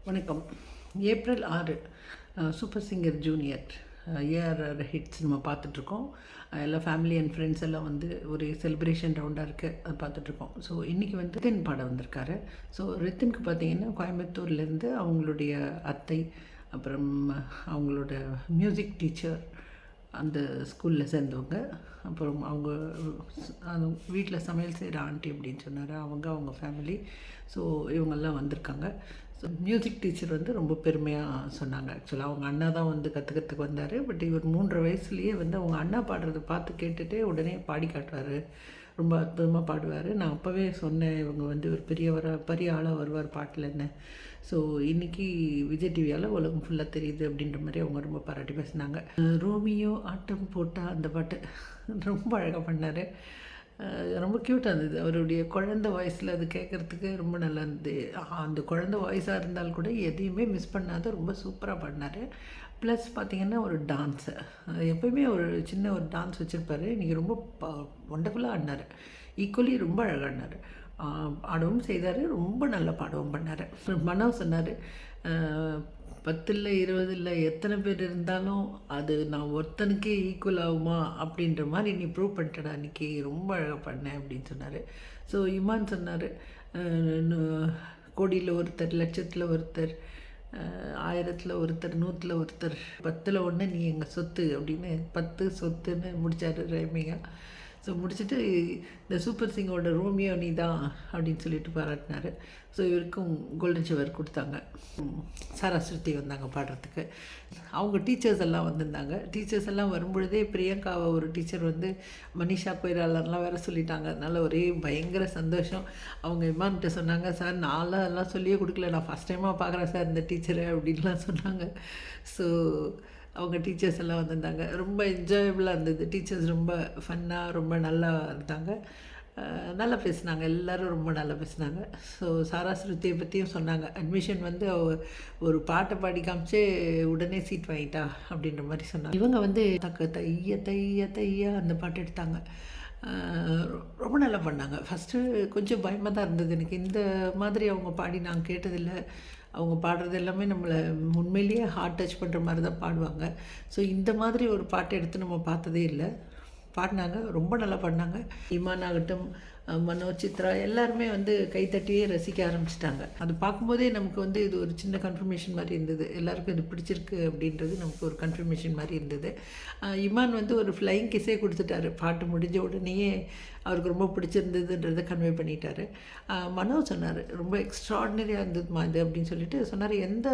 வணக்கம். April 6 super singer junior ARR hits நம்ம பார்த்துட்ருக்கோம். எல்லாம் ஃபேமிலி அண்ட் ஃப்ரெண்ட்ஸ் எல்லாம் வந்து ஒரு செலிப்ரேஷன் ரவுண்டாக இருக்குது, அது பார்த்துட்ருக்கோம். ஸோ இன்றைக்கி வந்து ரித்தின் பாட வந்திருக்காரு. ஸோ ரித்தினுக்கு பார்த்தீங்கன்னா கோயம்புத்தூர்லேருந்து அவங்களுடைய அத்தை, அப்புறம் அவங்களோட மியூசிக் டீச்சர், அந்த ஸ்கூலில் சேர்ந்தவங்க, அப்புறம் அவங்க அந்த வீட்டில் சமையல் செய்கிற ஆண்டி அப்படின்னு சொன்னார், அவங்க ஃபேமிலி. ஸோ இவங்கெல்லாம் வந்திருக்காங்க. ஸோ மியூசிக் டீச்சர் வந்து ரொம்ப பெருமையாக சொன்னாங்க. ஆக்சுவலாக அவங்க அண்ணா தான் வந்து கற்றுக்கிறதுக்கு வந்தார். பட் இவர் 3.5 வயசுலேயே வந்து அவங்க அண்ணா பாடுறதை பார்த்து கேட்டுகிட்டே உடனே பாடி காட்டுவார். ரொம்ப அற்புதமாக பாடுவார். நான் அப்போவே சொன்னேன், இவங்க வந்து ஒரு பெரிய ஆளாக வருவார் பாட்டில் என்ன. ஸோ இன்றைக்கி விஜய் டிவியால் உலகம் ஃபுல்லாக தெரியுது அப்படின்ற மாதிரி அவங்க ரொம்ப பாராட்டி பேசினாங்க. ரோமியோ ஆட்டம் போட்டால் அந்த பாட்டு ரொம்ப அழகாக பண்ணார். ரொம்ப க்யூட்டாக இருந்தது. அவருடைய குழந்த வாய்ஸில் அது கேட்குறதுக்கு ரொம்ப நல்லா இருந்தது. அந்த குழந்த வாய்ஸாக இருந்தால் கூட எதையுமே மிஸ் பண்ணாத ரொம்ப சூப்பராக பாடினார். ப்ளஸ் பார்த்திங்கன்னா ஒரு டான்ஸு, எப்போயுமே ஒரு சின்ன ஒரு டான்ஸ் வச்சுருப்பார். இன்றைக்கி ரொம்ப ஒண்டர்ஃபுல்லாக ஆடினார். ஈக்குவலி ரொம்ப அழகாக ஆடினார். ஆடவும் செய்தார், ரொம்ப நல்லா பாடவும் பண்ணார். மனோ சொன்னார், 10 இல்லை 20 இல்லை எத்தனை பேர் இருந்தாலும் அது நான் ஒருத்தனுக்கே ஈக்குவல் ஆகுமா அப்படின்ற மாதிரி நீ ப்ரூவ் பண்ணிட்டடா அன்றைக்கி, ரொம்ப அழகாக பண்ணேன் அப்படின்னு சொன்னார். ஸோ இமான் சொன்னார், கோடியில் ஒருத்தர், லட்சத்தில் ஒருத்தர், 1000ல் ஒருத்தர், 100ல் ஒருத்தர், 10ல் ஒன்று நீ எங்கள் சொத்து அப்படின்னு 10 சொத்துன்னு முடித்தார் ரைமிங்காக. ஸோ முடிச்சுட்டு இந்த சூப்பர் சிங்கரோட ரோமியோ நீ தான் அப்படின்னு சொல்லிட்டு பாராட்டினார். ஸோ இவருக்கும் கோல்டன் ஷவர் கொடுத்தாங்க. சாரா ஸ்ருதி வந்தாங்க பாடுறதுக்கு. அவங்க டீச்சர்ஸ் எல்லாம் வந்திருந்தாங்க. டீச்சர்ஸ் எல்லாம் வரும்பொழுதே பிரியங்காவை ஒரு டீச்சர் வந்து மனிஷா கொய்ராலர்லாம் வேறு சொல்லிட்டாங்க. அதனால் ஒரே பயங்கர சந்தோஷம். அவங்க இமான்கிட்ட சொன்னாங்க, சார் நான்லாம் எல்லாம் சொல்லியே கொடுக்கல, நான் ஃபஸ்ட் டைமாக பார்க்குறேன் சார் இந்த டீச்சரை அப்படின்லாம் சொன்னாங்க. ஸோ அவங்க டீச்சர்ஸ் எல்லாம் வந்திருந்தாங்க. ரொம்ப என்ஜாயபுளாக இருந்தது. டீச்சர்ஸ் ரொம்ப ஃபன்னாக ரொம்ப நல்லா இருந்தாங்க. நல்லா பேசினாங்க, எல்லோரும் ரொம்ப நல்லா பேசினாங்க. ஸோ சாரா ஸ்ருதியை பற்றியும் சொன்னாங்க. அட்மிஷன் வந்து ஒரு பாட்டை பாடி காமிச்சே உடனே சீட் வாங்கிட்டா அப்படின்ற மாதிரி சொன்னாங்க. இவங்க வந்து தக்க தைய தைய தையா அந்த பாட்டு எடுத்தாங்க. ரொம்ப நல்லா பண்ணாங்க. ஃபஸ்ட்டு கொஞ்சம் பயமாக தான் இருந்தது எனக்கு. இந்த மாதிரி அவங்க பாடி நான் கேட்டதில்லை. அவங்க பாடுறது எல்லாமே நம்மளை உண்மையிலேயே ஹார்ட் டச் பண்ணுற மாதிரி தான் பாடுவாங்க. ஸோ இந்த மாதிரி ஒரு பாட்டை எடுத்து நம்ம பார்த்ததே இல்லை. பாடினாங்க, ரொம்ப நல்லா பாடினாங்க. இமான் ஆகட்டும், மனோ, சித்ரா எல்லாருமே வந்து கைத்தட்டியே ரசிக்க ஆரம்பிச்சிட்டாங்க. அது பார்க்கும்போதே நமக்கு வந்து இது ஒரு சின்ன கன்ஃபர்மேஷன் மாதிரி இருந்தது. எல்லாருக்கும் இது பிடிச்சிருக்கு அப்படின்றது நமக்கு ஒரு கன்ஃபர்மேஷன் மாதிரி இருந்தது. இமான் வந்து ஒரு ஃப்ளைங் கிஸ்ஸே கொடுத்துட்டாரு. பாட்டு முடிஞ்ச உடனேயே அவருக்கு ரொம்ப பிடிச்சிருந்ததுன்றதை கன்வே பண்ணிட்டாரு. மனோ சொன்னார், ரொம்ப எக்ஸ்ட்ராடினரியாக இருந்ததுமா இது அப்படின்னு சொல்லிட்டு சொன்னார். எந்த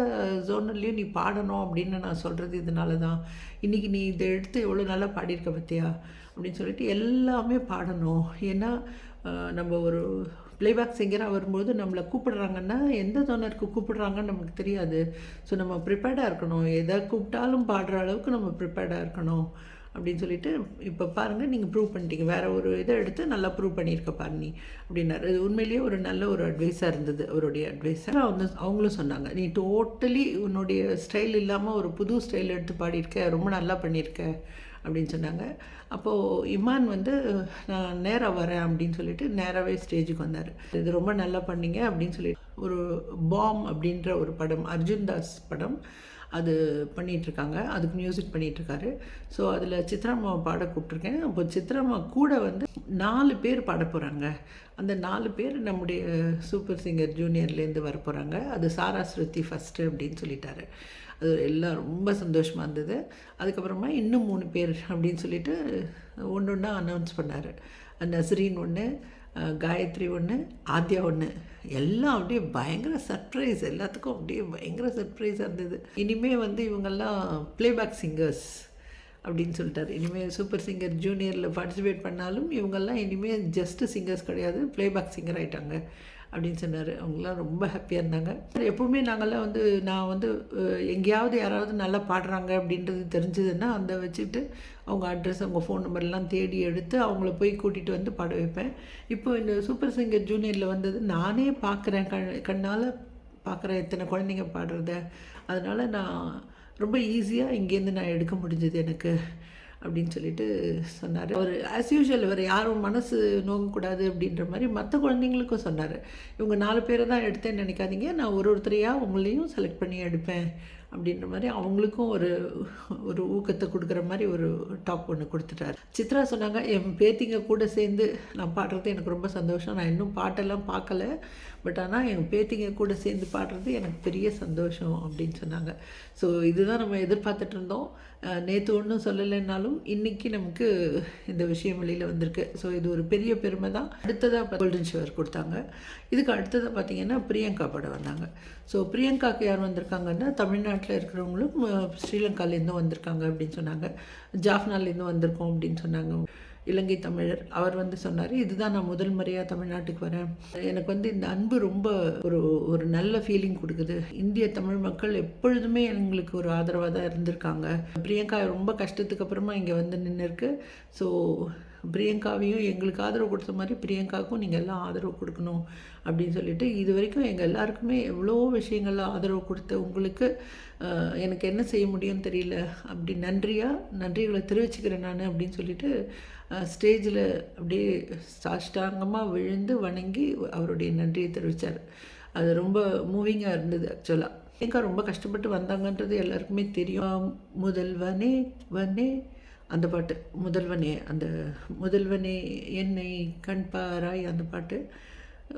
ஜோனர்லேயும் நீ பாடணும் அப்படின்னு நான் சொல்கிறது இதனால தான். இன்றைக்கி நீ இதை எடுத்து எவ்வளோ நல்லா பாடியிருக்க பார்த்தியா அப்படின்னு சொல்லிட்டு எல்லாமே பாடணும். ஏன்னா நம்ம ஒரு ப்ளேபேக் சிங்கராக வரும்போது நம்மளை கூப்பிடுறாங்கன்னா எந்த ஜோனருக்கு கூப்பிடுறாங்கன்னு நமக்கு தெரியாது. ஸோ நம்ம ப்ரிப்பேர்டாக இருக்கணும். எதை கூப்பிட்டாலும் பாடுற அளவுக்கு நம்ம ப்ரிப்பேர்டாக இருக்கணும் அப்படின்னு சொல்லிட்டு, இப்போ பாருங்கள் நீங்கள் ப்ரூவ் பண்ணிட்டீங்க, வேறு ஒரு இதை எடுத்து நல்லா ப்ரூவ் பண்ணியிருக்க பாரு நீ அப்படின்னாரு. அது உண்மையிலேயே ஒரு நல்ல ஒரு அட்வைஸாக இருந்தது, அவருடைய அட்வைஸாக வந்து அவங்களும் சொன்னாங்க, நீ டோட்டலி உன்னுடைய ஸ்டைல் இல்லாமல் ஒரு புது ஸ்டைல் எடுத்து பாடியிருக்க, ரொம்ப நல்லா பண்ணியிருக்க அப்படின்னு சொன்னாங்க. அப்போது இமான் வந்து நான் நேராக வரேன் அப்படின்னு சொல்லிட்டு நேராகவே ஸ்டேஜுக்கு வந்தார். இது ரொம்ப நல்லா பண்ணீங்க அப்படின்னு சொல்லிட்டு ஒரு பாம் அப்படின்ற ஒரு படம், அர்ஜுன் தாஸ் படம், அது பண்ணிகிட்ருக்காங்க. அதுக்கு மியூசிக் பண்ணிகிட்ருக்காரு. ஸோ அதில் சித்ராம்மாவை பாட கூப்பிட்ருக்கேன். அப்போ சித்ராம்மா கூட வந்து 4 பேர் பாட போகிறாங்க. அந்த 4 பேர் நம்முடைய சூப்பர் சிங்கர் ஜூனியர்லேருந்து வர போகிறாங்க. அது சாரா ஸ்ருதி ஃபஸ்ட்டு அப்படின்னு சொல்லிட்டாரு. அது எல்லாம் ரொம்ப சந்தோஷமாக இருந்தது. அதுக்கப்புறமா இன்னும் 3 பேர் அப்படின்னு சொல்லிட்டு ஒன்று ஒன்றா அனௌன்ஸ் பண்ணார். நஸ்ரீன் ஒன்று, காயத்ரி ஒன்று, ஆத்யா ஒன்று. எல்லாம் அப்படியே பயங்கர சர்ப்ரைஸ். எல்லாத்துக்கும் அப்படியே பயங்கர சர்ப்ரைஸாக இருந்தது. இனிமேல் வந்து இவங்கெல்லாம் ப்ளேபேக் சிங்கர்ஸ் அப்படின்னு சொல்லிட்டாரு. இனிமேல் சூப்பர் சிங்கர் ஜூனியரில் பார்ட்டிசிபேட் பண்ணாலும் இவங்கெல்லாம் இனிமேல் ஜஸ்ட்டு சிங்கர்ஸ் கிடையாது, ப்ளேபேக் சிங்கர் ஆகிட்டாங்க அப்படின்னு சொன்னார். அவங்களாம் ரொம்ப ஹாப்பியாக இருந்தாங்க. எப்போவுமே நாங்கள்லாம் வந்து நான் வந்து எங்கேயாவது யாராவது நல்லா பாடுறாங்க அப்படின்றது தெரிஞ்சதுன்னா அந்த வச்சுட்டு அவங்க அட்ரஸ், அவங்க ஃபோன் நம்பர்லாம் தேடி எடுத்து அவங்கள போய் கூட்டிகிட்டு வந்து பாட வைப்பேன். இப்போ இந்த சூப்பர் சிங்கர் ஜூனியரில் வந்தது நானே பார்க்குறேன், கண்ணால் பார்க்குறேன் எத்தனை குழந்தைங்க பாடுறத. அதனால் நான் ரொம்ப ஈஸியாக இங்கேருந்து நான் எடுக்க முடிஞ்சது எனக்கு அப்படின்னு சொல்லிட்டு சொன்னார். அவர் ஆஸ் யூஷுவல் அவர் யாரும் மனசு நோகக்கூடாது அப்படின்ற மாதிரி மற்ற குழந்தைங்களுக்கும் சொன்னார். இவங்க 4 பேரை தான் எடுத்தேன்னு நினைக்காதீங்க, நான் ஒருத்தரையாக உங்களையும் செலக்ட் பண்ணி எடுப்பேன் அப்படின்ற மாதிரி அவங்களுக்கும் ஒரு ஒரு ஊக்கத்தை கொடுக்குற மாதிரி ஒரு டாக் ஒன்று கொடுத்துட்டாரு. சித்ரா சொன்னாங்க, என் பேத்திங்க கூட சேர்ந்து நான் பாடுறது எனக்கு ரொம்ப சந்தோஷம். நான் இன்னும் பாட்டெல்லாம் பார்க்கல, பட் ஆனால் என் பேத்திங்க கூட சேர்ந்து பாடுறது எனக்கு பெரிய சந்தோஷம் அப்படின்னு சொன்னாங்க. ஸோ இதுதான் நம்ம எதிர்பார்த்துட்டு இருந்தோம். நேற்று ஒன்றும் சொல்லலைன்னாலும் இன்றைக்கி நமக்கு இந்த விஷயம் வெளியில் வந்திருக்கு. ஸோ இது ஒரு பெரிய பெருமை தான். அடுத்ததாக கோல்டன் ஷவர் கொடுத்தாங்க. இதுக்கு அடுத்ததாக பார்த்திங்கன்னா பிரியங்கா படம் வந்தாங்க. ஸோ பிரியங்காவுக்கு யார் வந்திருக்காங்கன்னா தமிழ்நாட்டில் இருக்கிறவங்களும் ஸ்ரீலங்காலேருந்தும் வந்திருக்காங்க அப்படின்னு சொன்னாங்க. ஜாஃப்னாலேருந்து வந்திருக்கோம் அப்படின்னு சொன்னாங்க. இலங்கை தமிழர் அவர் வந்து சொன்னார், இதுதான் நான் முதல் முறையாக தமிழ்நாட்டுக்கு வரேன், எனக்கு வந்து இந்த அன்பு ரொம்ப ஒரு ஒரு நல்ல ஃபீலிங் கொடுக்குது. இந்திய தமிழ் மக்கள் எப்பொழுதுமே எங்களுக்கு ஒரு ஆதரவாக தான் இருந்திருக்காங்க. பிரியங்கா ரொம்ப கஷ்டத்துக்கு அப்புறமா இங்கே வந்து நின்று இருக்கு. ஸோ பிரியங்காவையும் எங்களுக்கு ஆதரவு கொடுத்த மாதிரி பிரியங்காவுக்கும் நீங்கள் எல்லாம் ஆதரவு கொடுக்கணும் அப்படின்னு சொல்லிட்டு, இது வரைக்கும் எங்கள் எல்லாருக்குமே எவ்வளோ விஷயங்கள்ல ஆதரவு கொடுத்த உங்களுக்கு எனக்கு என்ன செய்ய முடியும்னு தெரியல, அப்படி நன்றிகளை தெரிவிச்சுக்கிறேன் நான் அப்படின்னு சொல்லிட்டு ஸ்டேஜில் அப்படியே சாஷ்டாங்கமாக விழுந்து வணங்கி அவருடைய நன்றியை தெரிவித்தார். அது ரொம்ப மூவிங்காக இருந்தது. ஆக்சுவலாக பிரியங்கா ரொம்ப கஷ்டப்பட்டு வந்தாங்கன்றது எல்லாருக்குமே தெரியும். முதல்வனே வனே அந்த பாட்டு, முதல்வனே என்னை கண்பாராய் அந்த பாட்டு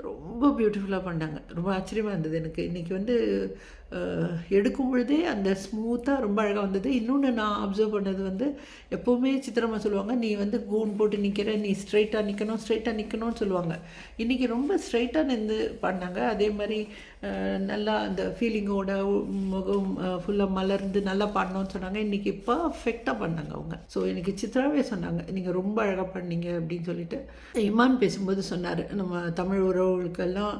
ரொம்ப பியூட்டிஃபுல்லாக பண்ணாங்க. ரொம்ப ஆச்சரியமாக இருந்தது எனக்கு. இன்றைக்கி வந்து எடுக்கும் பொழுதே அந்த ஸ்மூத்தாக ரொம்ப அழகாக வந்தது. இன்னொன்று நான் அப்சர்வ் பண்ணது வந்து, எப்போவுமே சித்திரமா சொல்லுவாங்க, நீ வந்து கூன் போட்டு நிற்கிற, நீ ஸ்ட்ரைட்டாக நிற்கணும்னு சொல்லுவாங்க. இன்றைக்கி ரொம்ப ஸ்ட்ரைட்டாக நின்று பண்ணாங்க. அதே மாதிரி நல்லா அந்த ஃபீலிங்கோட முகம் ஃபுல்லாக மலர்ந்து நல்லா பாடணும்னு சொன்னாங்க. இன்றைக்கி பர்ஃபெக்டாக பண்ணாங்க அவங்க. ஸோ இன்றைக்கி சித்ராவே சொன்னாங்க, நீங்கள் ரொம்ப அழகாக பண்ணீங்க அப்படின்னு சொல்லிட்டு. இமான் பேசும்போது சொன்னார், நம்ம தமிழ் உறவுகளுக்கெல்லாம்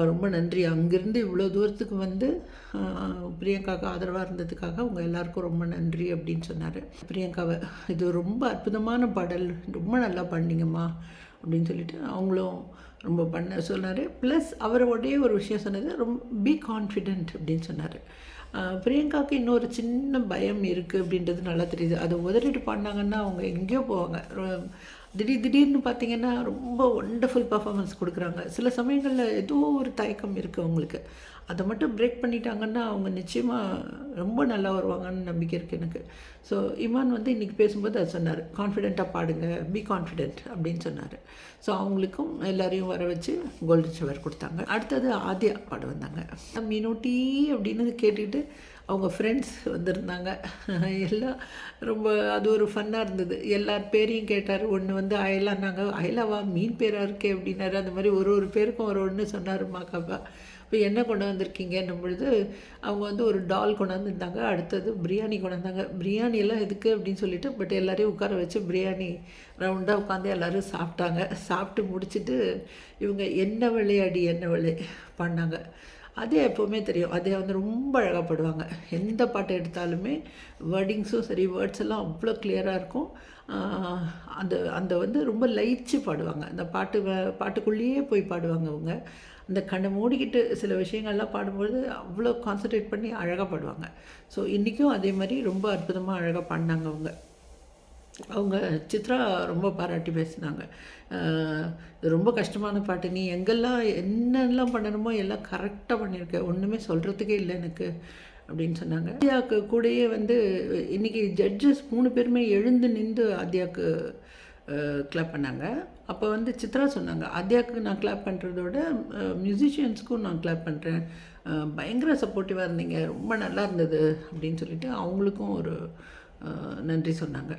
ரொம்ப நன்றி, அங்கேருந்து இவ்வளோ தூரத்துக்கு வந்து பிரியங்காவுக்கு ஆதரவாக இருந்ததுக்காக உங்கள் எல்லாருக்கும் ரொம்ப நன்றி அப்படின்னு சொன்னார். பிரியங்காவை, இது ரொம்ப அற்புதமான பாடல், ரொம்ப நல்லா பண்ணீங்கம்மா அப்படின்னு சொல்லிட்டு அவங்களும் ரொம்ப பண்ண சொன்னார். ப்ளஸ் அவரோடைய ஒரு விஷயம் சொன்னது, ரொம்ப பி கான்ஃபிடென்ட் அப்படின்னு சொன்னார். பிரியங்காவுக்கு இன்னொரு சின்ன பயம் இருக்குது அப்படின்றது நல்லா தெரியுது. அதை உதறிட்டு பண்ணாங்கன்னா அவங்க எங்கேயோ போவாங்க. திடீர்னு பார்த்திங்கன்னா ரொம்ப ஒண்டர்ஃபுல் பர்ஃபார்மன்ஸ் கொடுக்குறாங்க. சில சமயங்களில் ஏதோ ஒரு தயக்கம் இருக்குது அவங்களுக்கு. அதை மட்டும் பிரேக் பண்ணிட்டாங்கன்னா அவங்க நிச்சயமாக ரொம்ப நல்லா வருவாங்கன்னு நம்பிக்கை இருக்குது எனக்கு. ஸோ இமான் வந்து இன்றைக்கி பேசும்போது அது சொன்னார், கான்ஃபிடெண்ட்டாக பாடுங்க, பி கான்ஃபிடென்ட் அப்படின்னு சொன்னார். ஸோ அவங்களுக்கும் எல்லாரையும் வர வச்சு கோல்டன் ஷவர் கொடுத்தாங்க. அடுத்தது ஆத்யா பாட வந்தாங்க. மீனோட்டி அப்படின்னு கேட்டுக்கிட்டு அவங்க ஃப்ரெண்ட்ஸ் வந்திருந்தாங்க. எல்லாம் ரொம்ப அது ஒரு ஃபன்னாக இருந்தது. எல்லார் பேரையும் கேட்டார். ஒன்று வந்து அயலான்னாங்க, அயலாவா மீன் பேராக இருக்கே அப்படின்னாரு. அந்த மாதிரி ஒரு பேருக்கும் ஒன்று சொன்னார் மாக்காப்பா. இப்போ என்ன கொண்டு வந்திருக்கீங்கன்னும் பொழுது அவங்க வந்து ஒரு டால் கொண்டாந்துருந்தாங்க. அடுத்தது பிரியாணி கொண்டாந்தாங்க. பிரியாணியெல்லாம் எதுக்கு அப்படின்னு சொல்லிட்டு, பட் எல்லாரையும் உட்கார வச்சு பிரியாணி ரவுண்டாக உட்காந்து எல்லோரும் சாப்பிட்டாங்க. சாப்பிட்டு முடிச்சுட்டு இவங்க என்ன விளை பண்ணாங்க. அதே எப்போவுமே தெரியும், அதே வந்து ரொம்ப அழகாக பாடுவாங்க. எந்த பாட்டை எடுத்தாலுமே வேர்டிங்ஸும் சரி, வேர்ட்ஸ் எல்லாம் அவ்வளோ கிளியராக இருக்கும். அந்த வந்து ரொம்ப லயிச்சு பாடுவாங்க. அந்த பாட்டுக்குள்ளேயே போய் பாடுவாங்க அவங்க. அந்த கண்ணை மூடிக்கிட்டு சில விஷயங்கள்லாம் பாடும்பொழுது அவ்வளோ கான்சன்ட்ரேட் பண்ணி அழகாக பாடுவாங்க. ஸோ இன்றைக்கும் அதே மாதிரி ரொம்ப அற்புதமாக அழகாக பாடினாங்க அவங்க. சித்ரா ரொம்ப பாராட்டி பேசினாங்க. இது ரொம்ப கஷ்டமான பாட்டு, நீ எங்கெல்லாம் என்னெல்லாம் பண்ணணுமோ எல்லாம் கரெக்டாக பண்ணியிருக்க, ஒன்றுமே சொல்கிறதுக்கே இல்லை எனக்கு அப்படின்னு சொன்னாங்க. ஆத்யாவுக்கு கூடயே வந்து இன்றைக்கி ஜட்ஜஸ் 3 பேருமே எழுந்து நின்று ஆத்யாவுக்கு கிளாப் பண்ணாங்க. அப்போ வந்து சித்ரா சொன்னாங்க, ஆத்யாவுக்கு நான் கிளாப் பண்ணுறதோட மியூசிஷியன்ஸ்க்கும் நான் கிளாப் பண்ணுறேன், பயங்கர சப்போர்ட்டிவாக இருந்தீங்க, ரொம்ப நல்லா இருந்தது அப்படின்னு சொல்லிட்டு அவங்களுக்கும் ஒரு நன்றி சொன்னாங்க.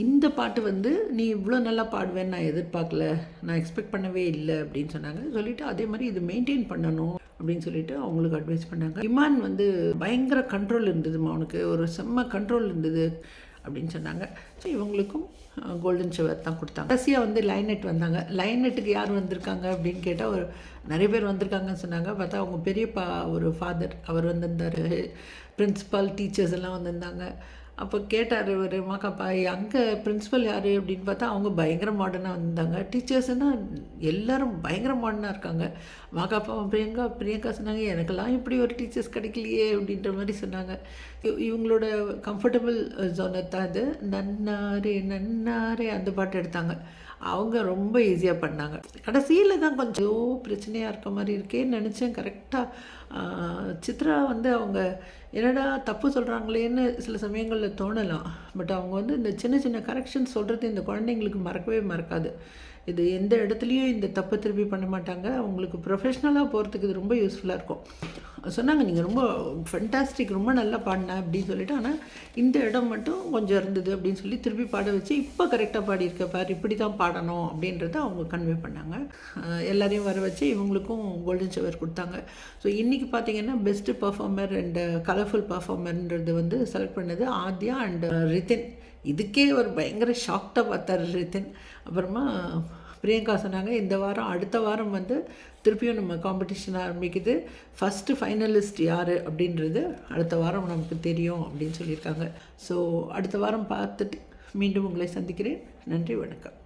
இந்த பாட்டு வந்து நீ இவ்வளோ நல்லா பாடுவேன்னு நான் எதிர்பார்க்கல, நான் எக்ஸ்பெக்ட் பண்ணவே இல்லை அப்படின்னு சொன்னாங்க. சொல்லிவிட்டு அதே மாதிரி இது மெயின்டைன் பண்ணணும் அப்படின்னு சொல்லிட்டு அவங்களுக்கு அட்வைஸ் பண்ணாங்க. இமான் வந்து பயங்கர கண்ட்ரோல் இருந்ததுமா, அவனுக்கு ஒரு செம்ம கண்ட்ரோல் இருந்தது அப்படின்னு சொன்னாங்க. ஸோ இவங்களுக்கும் கோல்டன் ஷவர் தான் கொடுத்தாங்க. கடைசியாக வந்து லைனெட் வந்தாங்க. லைனெட்டுக்கு யார் வந்திருக்காங்க அப்படின்னு கேட்டால் நிறைய பேர் வந்திருக்காங்கன்னு சொன்னாங்க. பார்த்தா அவங்க பெரியப்பா ஒரு ஃபாதர் அவர் வந்திருந்தார், பிரின்ஸிபால் டீச்சர்ஸ் எல்லாம் வந்திருந்தாங்க. அப்போ கேட்டார் இவர் மாக்காப்பா அங்கே பிரின்ஸிபல் யார் அப்படின்னு பார்த்தா அவங்க பயங்கர மாடர்னாக வந்தாங்க. டீச்சர்ஸ்னால் எல்லோரும் பயங்கர மாடர்னாக இருக்காங்க. மாக்காப்பா பிரியங்கா சொன்னாங்க, எனக்கெல்லாம் இப்படி ஒரு டீச்சர்ஸ் கிடைக்கலையே அப்படின்ற மாதிரி சொன்னாங்க. இவங்களோட கம்ஃபர்டபுள் ஜோனர் தான் இது. நன்னாரே நன்னாரே அந்த பாட்டு எடுத்தாங்க. அவங்க ரொம்ப ஈஸியாக பண்ணாங்க. கடைசியில் தான் கொஞ்சம் பிரச்சனையாக இருக்க மாதிரி இருக்கேன்னு நினச்சேன். கரெக்டாக சித்ரா வந்து அவங்க என்னடா தப்பு சொல்கிறாங்களேன்னு சில சமயங்களில் தோணலாம். பட் அவங்க வந்து இந்த சின்ன சின்ன கரெக்ஷன் சொல்கிறது இந்த குழந்தைங்களுக்கு மறக்கவே மறக்காது. இது எந்த இடத்துலையும் இந்த தப்பை திருப்பி பண்ண மாட்டாங்க. அவங்களுக்கு ப்ரொஃபஷ்னலாக போகிறதுக்கு இது ரொம்ப யூஸ்ஃபுல்லாக இருக்கும். சொன்னாங்க, நீங்கள் ரொம்ப ஃபென்டாஸ்டிக், ரொம்ப நல்லா பாடின அப்படின்னு சொல்லிட்டு, ஆனால் இந்த இடம் மட்டும் கொஞ்சம் இருந்தது அப்படின்னு சொல்லி திருப்பி பாட வச்சு இப்போ கரெக்டாக பாடியிருக்க பாரு, இப்படி தான் பாடணும் அப்படின்றத அவங்க கன்வே பண்ணாங்க. எல்லாரையும் வர வச்சு இவங்களுக்கும் கோல்டன் ஷவர் கொடுத்தாங்க. ஸோ இன்றைக்கி பார்த்தீங்கன்னா பெஸ்ட்டு பர்ஃபார்மர் அண்ட் கலர்ஃபுல் பர்ஃபார்மர்ன்றது வந்து செலக்ட் பண்ணது ஆத்யா அண்ட் ரித்தின். இதுக்கே ஒரு பயங்கர ஷாக்டாக பார்த்தார் ரித்தின். அப்புறமா பிரியங்கா சொன்னாங்க, இந்த வாரம் அடுத்த வாரம் வந்து திருப்பியும் நம்ம காம்படிஷன் ஆரம்பிக்குது, ஃபஸ்ட்டு ஃபைனலிஸ்ட் யார் அப்படின்றது அடுத்த வாரம் நமக்கு தெரியும் அப்படின்னு சொல்லியிருக்காங்க. ஸோ அடுத்த வாரம் பார்த்துட்டு மீண்டும் உங்களை சந்திக்கிறேன். நன்றி, வணக்கம்.